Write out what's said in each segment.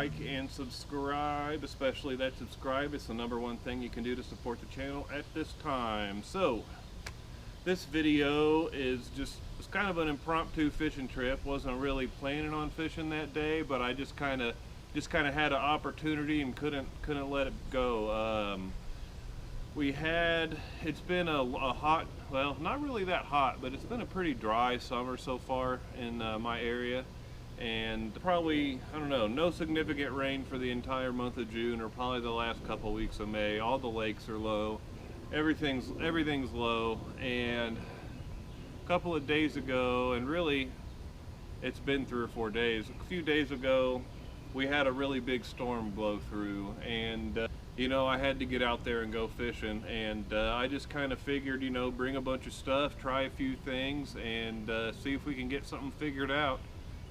like and subscribe, especially that subscribe. It's the #1 thing you can do to support the channel at this time. So this video is it's kind of an impromptu fishing trip. Wasn't really planning on fishing that day, but I just kind of had an opportunity and couldn't let it go. It's been a hot, well, not really that hot, but it's been a pretty dry summer so far in my area. And probably, I don't know, no significant rain for the entire month of June, or probably the last couple weeks of May. All the lakes are low. Everything's low. And a couple of days ago, and really it's been 3 or 4 days, a few days ago, we had a really big storm blow through, and you know, I had to get out there and go fishing, and I just kind of figured, you know, bring a bunch of stuff, try a few things, and see if we can get something figured out.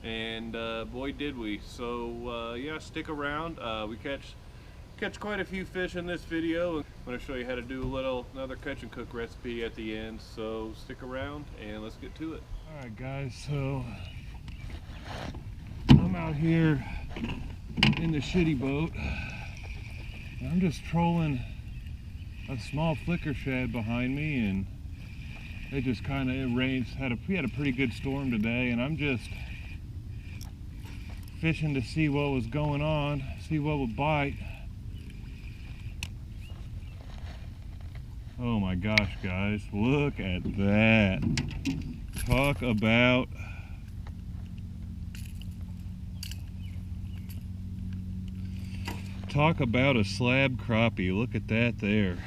And boy did we. So yeah, stick around. We catch quite a few fish in this video. I'm going to show you how to do another catch and cook recipe at the end, so stick around and let's get to it. Alright guys, so I'm out here in the shitty boat. I'm just trolling a small flicker shad behind me, and it just kind of, we had a pretty good storm today, and I'm just fishing to see what was going on, see what would bite. Oh my gosh guys, look at that. Talk about a slab crappie. Look at that there.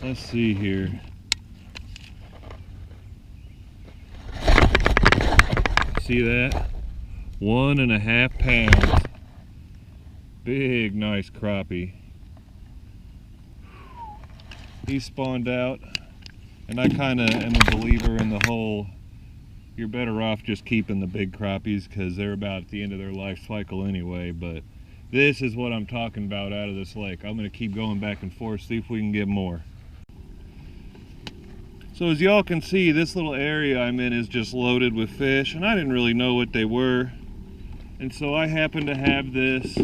Let's see here. See that? 1.5 pounds. Big, nice crappie. He spawned out, and I kind of am a believer in the whole, you're better off just keeping the big crappies because they're about at the end of their life cycle anyway, but this is what I'm talking about out of this lake. I'm going to keep going back and forth, see if we can get more. So as y'all can see, this little area I'm in is just loaded with fish, and I didn't really know what they were. And so I happened to have this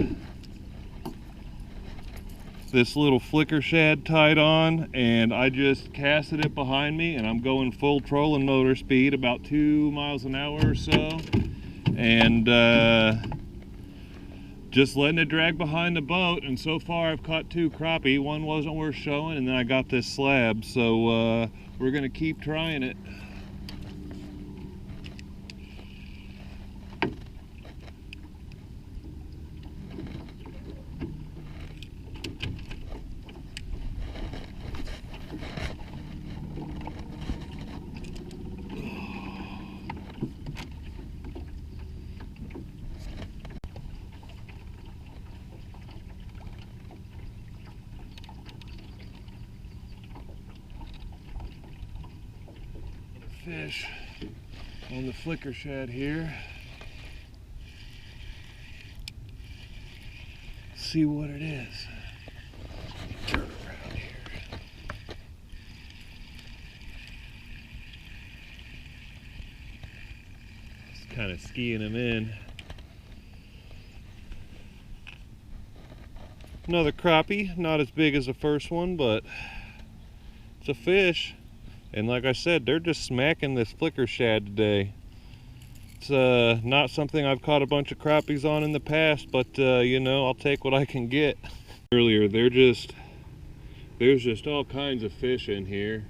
little flicker shad tied on, and I just casted it behind me, and I'm going full trolling motor speed, about 2 miles an hour or so. And just letting it drag behind the boat, and so far I've caught 2 crappie. One wasn't worth showing, and then I got this slab, so we're gonna keep trying it. Fish on the flicker shad here. See what it is. Turn around here. Just kind of skiing him in. Another crappie, not as big as the first one, but it's a fish. And like I said, they're just smacking this flicker shad today. It's not something I've caught a bunch of crappies on in the past, but you know, I'll take what I can get. Earlier, there's just all kinds of fish in here.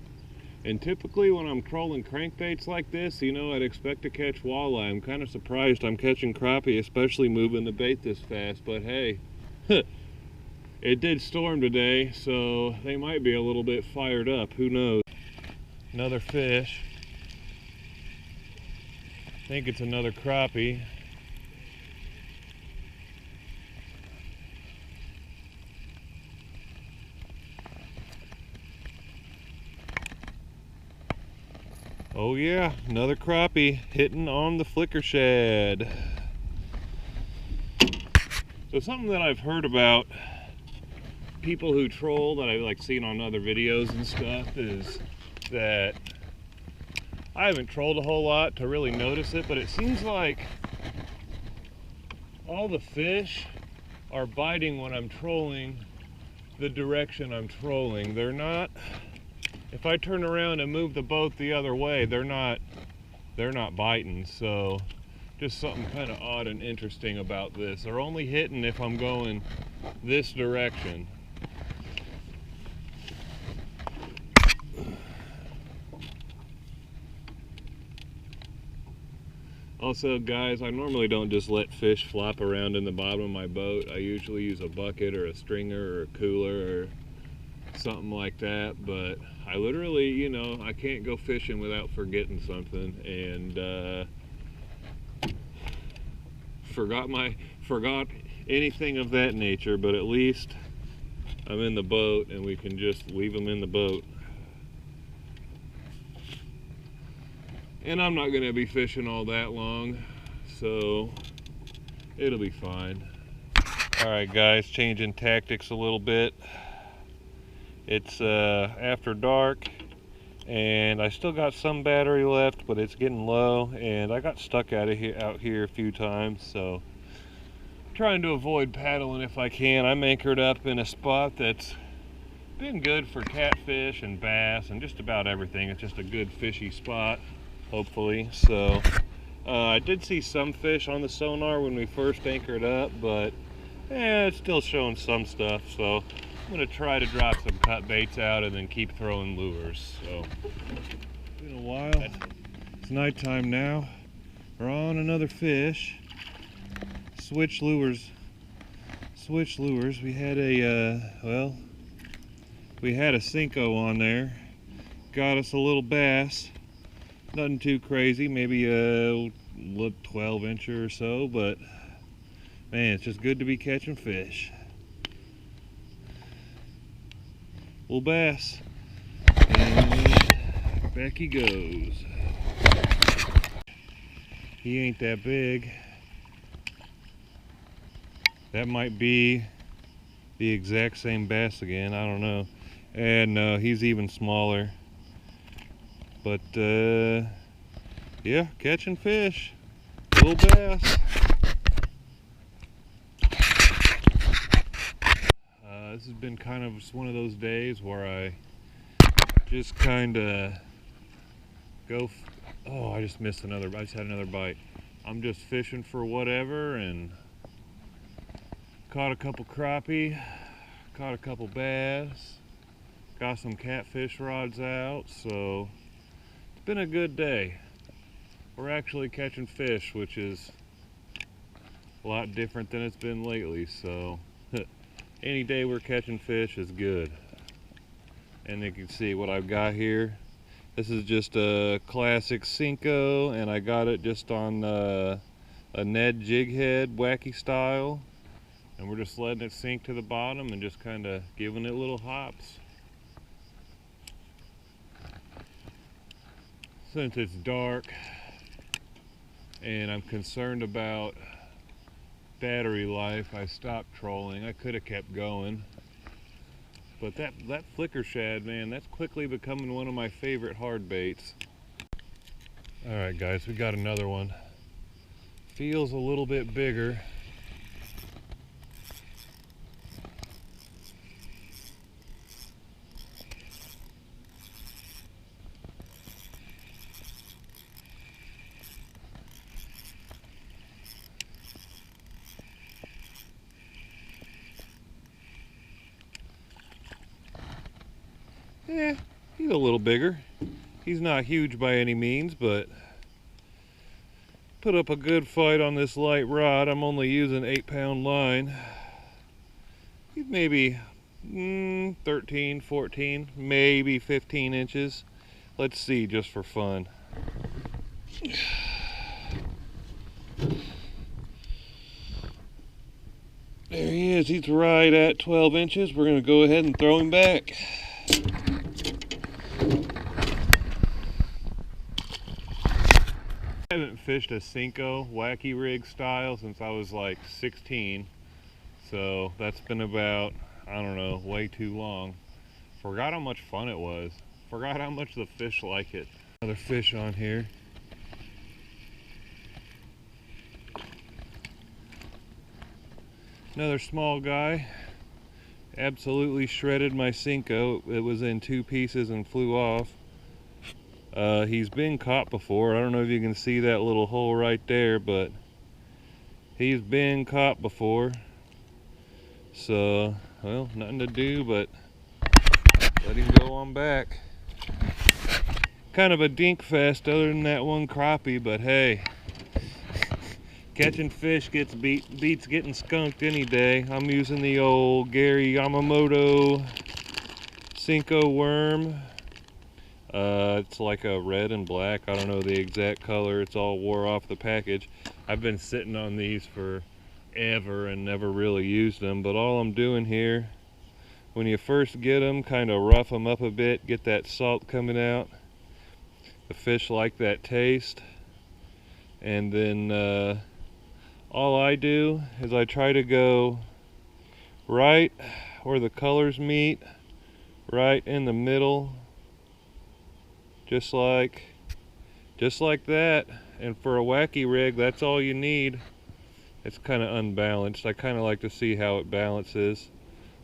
And typically when I'm trolling crankbaits like this, you know, I'd expect to catch walleye. I'm kind of surprised I'm catching crappie, especially moving the bait this fast, but hey, it did storm today, so they might be a little bit fired up, who knows. Another fish. I think it's another crappie. Oh yeah, another crappie hitting on the flicker shad. So something that I've heard about people who troll, that I've like seen on other videos and stuff, is that I haven't trolled a whole lot to really notice it, but it seems like all the fish are biting when I'm trolling the direction I'm trolling. They're not, if I turn around and move the boat the other way, they're not biting. So just something kind of odd and interesting about this. They're only hitting if I'm going this direction. Also, guys, I normally don't just let fish flop around in the bottom of my boat. I usually use a bucket or a stringer or a cooler or something like that, but I literally, you know, I can't go fishing without forgetting something, and forgot anything of that nature, but at least I'm in the boat and we can just leave them in the boat. And I'm not going to be fishing all that long, so it'll be fine. Alright guys, changing tactics a little bit. It's after dark, and I still got some battery left, but it's getting low, and I got stuck out here a few times, so I'm trying to avoid paddling if I can. I'm anchored up in a spot that's been good for catfish and bass and just about everything. It's just a good fishy spot, hopefully. So I did see some fish on the sonar when we first anchored up, but it's still showing some stuff. So I'm gonna try to drop some cut baits out and then keep throwing lures. So it's been a while. It's nighttime now. We're on another fish. Switch lures. We had a we had a Cinco on there. Got us a little bass. Nothing too crazy, maybe a 12-incher or so, but man, it's just good to be catching fish. Little bass, and back he goes. He ain't that big. That might be the exact same bass again, I don't know. And no, he's even smaller. But yeah, catching fish, little bass. This has been kind of just one of those days where I just kind of go, oh, I just missed another, I just had another bite. I'm just fishing for whatever, and caught a couple crappie, caught a couple bass, got some catfish rods out, so it's been a good day. We're actually catching fish, which is a lot different than it's been lately, so any day we're catching fish is good. And you can see what I've got here. This is just a classic Cinco, and I got it just on a Ned jig head, wacky style. And we're just letting it sink to the bottom and just kind of giving it little hops. Since it's dark and I'm concerned about battery life, I stopped trolling. I could have kept going, but that flicker shad, man, that's quickly becoming one of my favorite hard baits. All right guys, we got another one. Feels a little bit bigger. Yeah, he's a little bigger. He's not huge by any means, but put up a good fight on this light rod. I'm only using 8-pound line. He's maybe 13, 14, maybe 15 inches. Let's see, just for fun. There he is. He's right at 12 inches. We're going to go ahead and throw him back. I haven't fished a Cinco wacky rig style since I was like 16, so that's been about, I don't know, way too long. Forgot how much fun it was. Forgot how much the fish like it. Another fish on here. Another small guy. Absolutely shredded my Senko. It was in 2 pieces and flew off. He's been caught before. I don't know if you can see that little hole right there, but he's been caught before. So, well, nothing to do but let him go on back. Kind of a dink fest other than that one crappie, but hey, catching fish beats getting skunked any day. I'm using the old Gary Yamamoto Senko worm. It's like a red and black. I don't know the exact color. It's all wore off the package. I've been sitting on these forever and never really used them, but all I'm doing here, when you first get them, kind of rough them up a bit, get that salt coming out. The fish like that taste. And then all I do is I try to go right where the colors meet, right in the middle, just like that. And for a wacky rig, that's all you need. It's kind of unbalanced. I kind of like to see how it balances.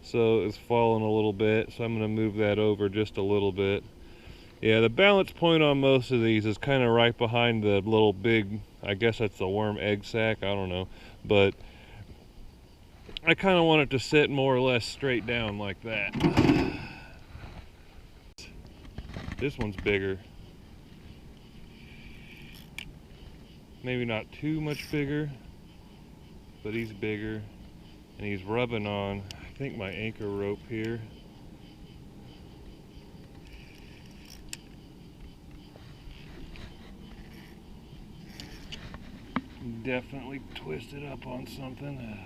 So it's falling a little bit, so I'm going to move that over just a little bit. Yeah, the balance point on most of these is kind of right behind the little big, I guess that's the worm egg sac, I don't know. But I kind of want it to sit more or less straight down like that. This one's bigger. Maybe not too much bigger, but he's bigger. And he's rubbing on, I think, my anchor rope here. Definitely twisted up on something.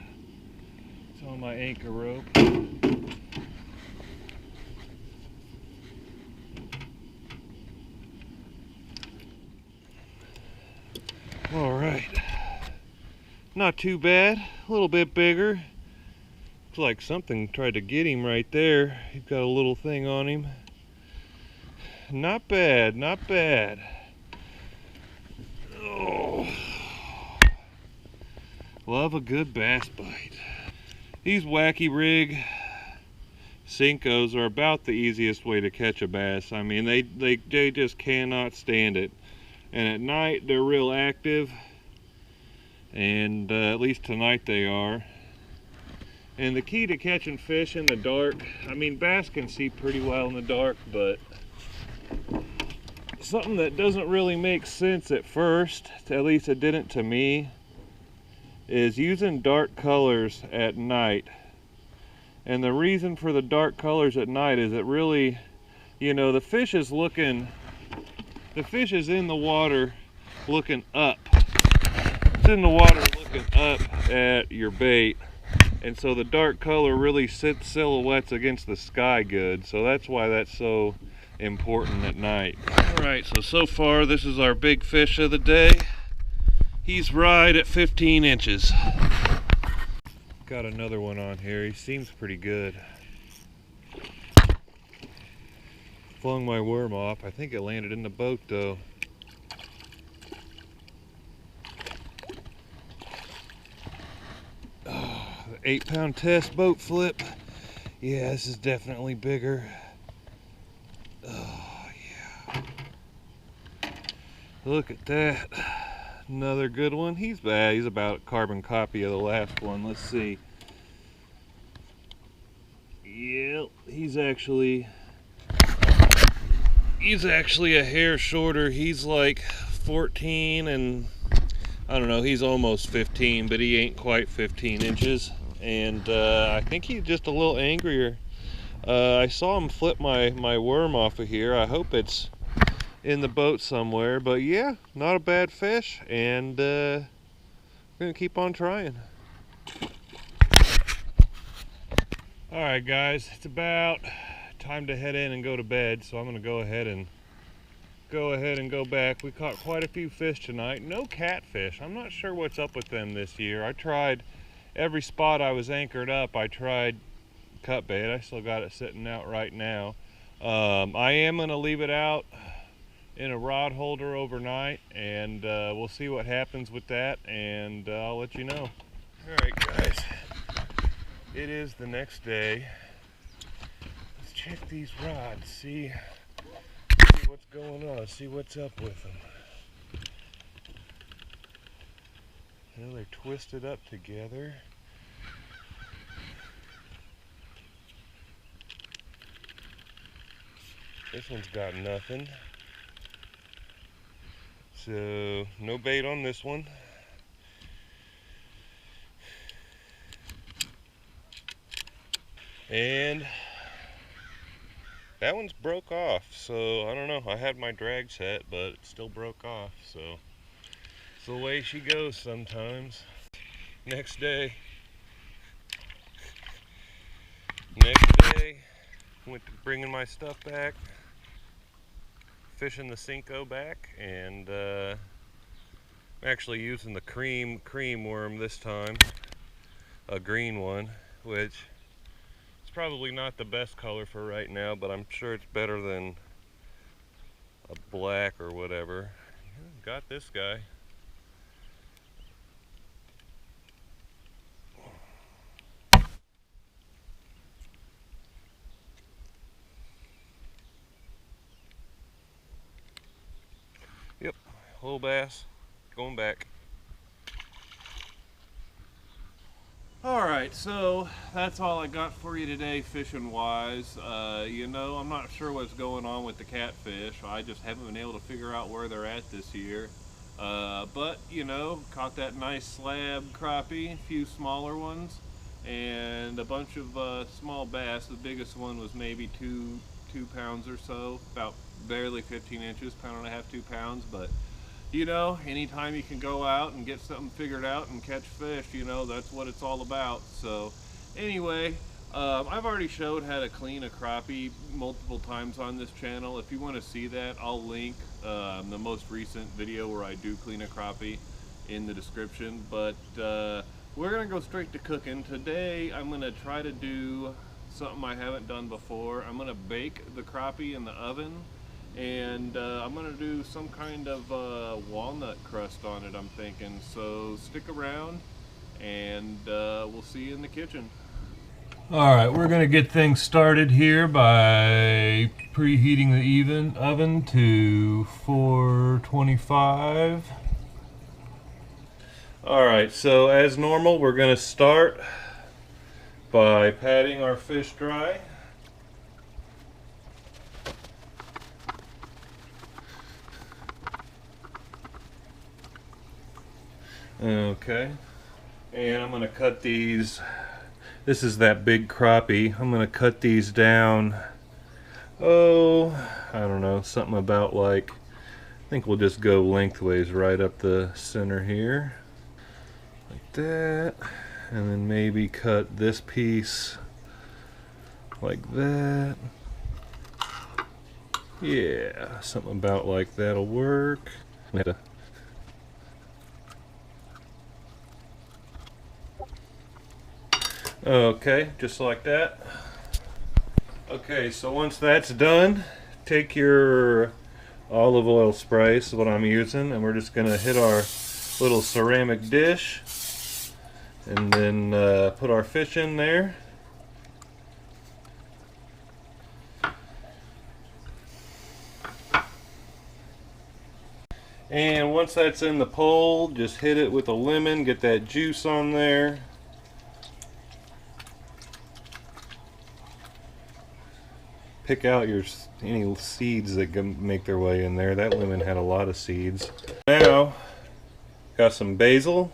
It's on my anchor rope. All right, not too bad. A little bit bigger. Looks like something tried to get him right there. He's got a little thing on him. Not bad, not bad. Oh. Love a good bass bite. These wacky rig Senkos are about the easiest way to catch a bass. I mean, they just cannot stand it. And at night they're real active, and at least tonight they are. And the key to catching fish in the dark, I mean, bass can see pretty well in the dark, but something that doesn't really make sense at first, at least it didn't to me, is using dark colors at night. And the reason for the dark colors at night is it really, you know, the fish is in the water looking up. It's in the water looking up at your bait. And so the dark color really sits silhouettes against the sky good. So that's why that's so important at night. Alright, so far this is our big fish of the day. He's right at 15 inches. Got another one on here. He seems pretty good. Flung my worm off. I think it landed in the boat though. Oh, the 8-pound test boat flip. Yeah, this is definitely bigger. Oh yeah. Look at that. Another good one. He's bad. He's about a carbon copy of the last one. Let's see. Yep, he's actually a hair shorter. He's like 14 and I don't know, he's almost 15, but he ain't quite 15 inches. And I think he's just a little angrier. I saw him flip my worm off of here. I hope it's in the boat somewhere, but yeah, not a bad fish, and we're gonna keep on trying. All right, guys, it's about time to head in and go to bed, so I'm gonna go ahead and go back. We caught quite a few fish tonight. No catfish. I'm not sure what's up with them this year. I tried every spot I was anchored up. I tried cut bait. I still got it sitting out right now. I am gonna leave it out in a rod holder overnight, and we'll see what happens with that, and I'll let you know. All right, guys, It is the next day. Let's check these rods, see what's going on, see what's up with them. Well, they're twisted up together. This one's got nothing. So, no bait on this one. And that one's broke off, so I don't know. I had my drag set, but it still broke off, so it's the way she goes sometimes. Next day, went to bringing my stuff back, fishing the Cinco back, and I'm actually using the cream worm this time, a green one, which is probably not the best color for right now, but I'm sure it's better than a black or whatever. Got this guy. Yep, whole bass, going back. Alright, so that's all I got for you today fishing wise. You know, I'm not sure what's going on with the catfish. I just haven't been able to figure out where they're at this year. But, you know, caught that nice slab crappie, a few smaller ones, and a bunch of small bass. The biggest one was maybe two pounds or so, about barely 15 inches, pound and a half, 2 pounds. But you know, anytime you can go out and get something figured out and catch fish, you know, that's what it's all about. So anyway, I've already showed how to clean a crappie multiple times on this channel. If you want to see that, I'll link the most recent video where I do clean a crappie in the description. But we're gonna go straight to cooking. Today I'm gonna try to do something I haven't done before. I'm gonna bake the crappie in the oven, and I'm gonna do some kind of walnut crust on it, I'm thinking. So stick around, and we'll see you in the kitchen. All right, we're gonna get things started here by preheating the oven to 425. All right, so as normal, we're gonna start by patting our fish dry. Okay, and I'm going to cut these. This is that big crappie. I'm going to cut these down, oh, I don't know, something about like, I think we'll just go lengthways right up the center here, like that, and then maybe cut this piece like that. Yeah, something about like that'll work. Okay, just like that. Okay, so once that's done, take your olive oil spray, is what I'm using, and we're just gonna hit our little ceramic dish and then put our fish in there. And once that's in the pole, just hit it with a lemon, get that juice on there. Pick out any seeds that make their way in there. That lemon had a lot of seeds. Now, got some basil.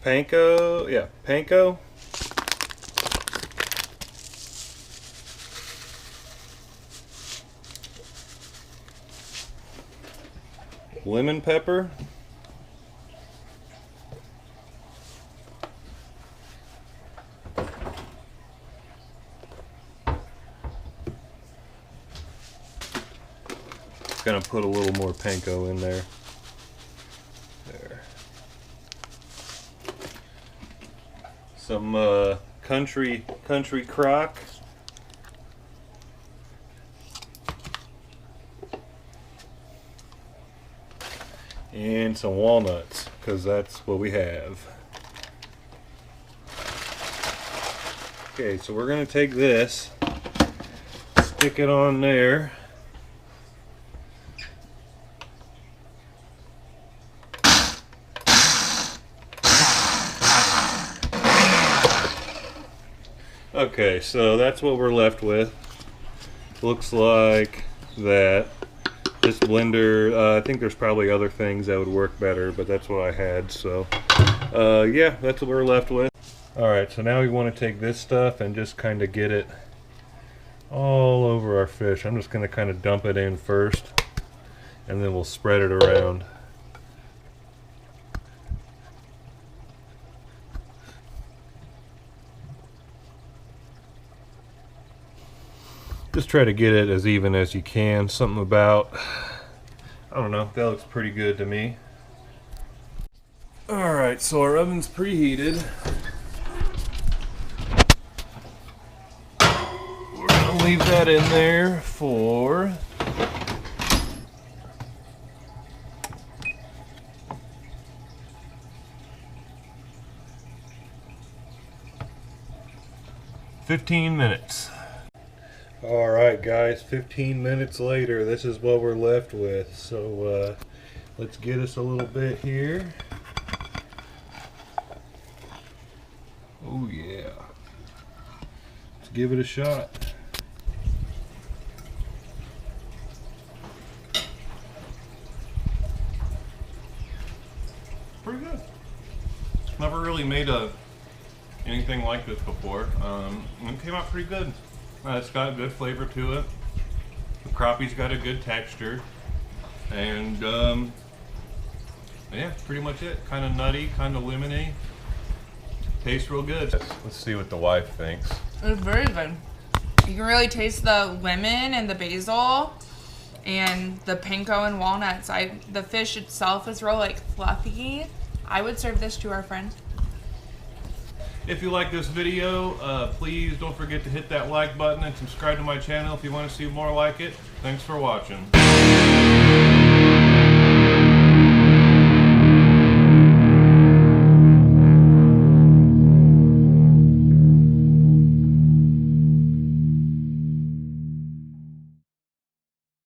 Panko. Lemon pepper. Gonna put a little more panko in there. There. Some country crock. and some walnuts, because that's what we have. Okay, so we're going to take this, stick it on there. Okay, so that's what we're left with. Looks like that. This blender, I think there's probably other things that would work better, but that's what I had. So, yeah, that's what we're left with. Alright, so now we want to take this stuff and just kind of get it all over our fish. I'm just going to kind of dump it in first, and then we'll spread it around. Just try to get it as even as you can. Something about, I don't know, that looks pretty good to me. Alright, so our oven's preheated. We're going to leave that in there for $15 minutes. Alright guys, 15 minutes later, this is what we're left with. So let's get us a little bit here. Oh yeah. Let's give it a shot. Pretty good. Never really made anything like this before. It came out pretty good. It's got a good flavor to it. The crappie's got a good texture, and yeah, pretty much it. Kind of nutty, kind of lemony. Tastes real good. Let's see what the wife thinks. It's very good. You can really taste the lemon and the basil and the panko and walnuts. The fish itself is real like fluffy. I would serve this to our friends. If you like this video, please don't forget to hit that like button and subscribe to my channel if you want to see more like it. Thanks for watching.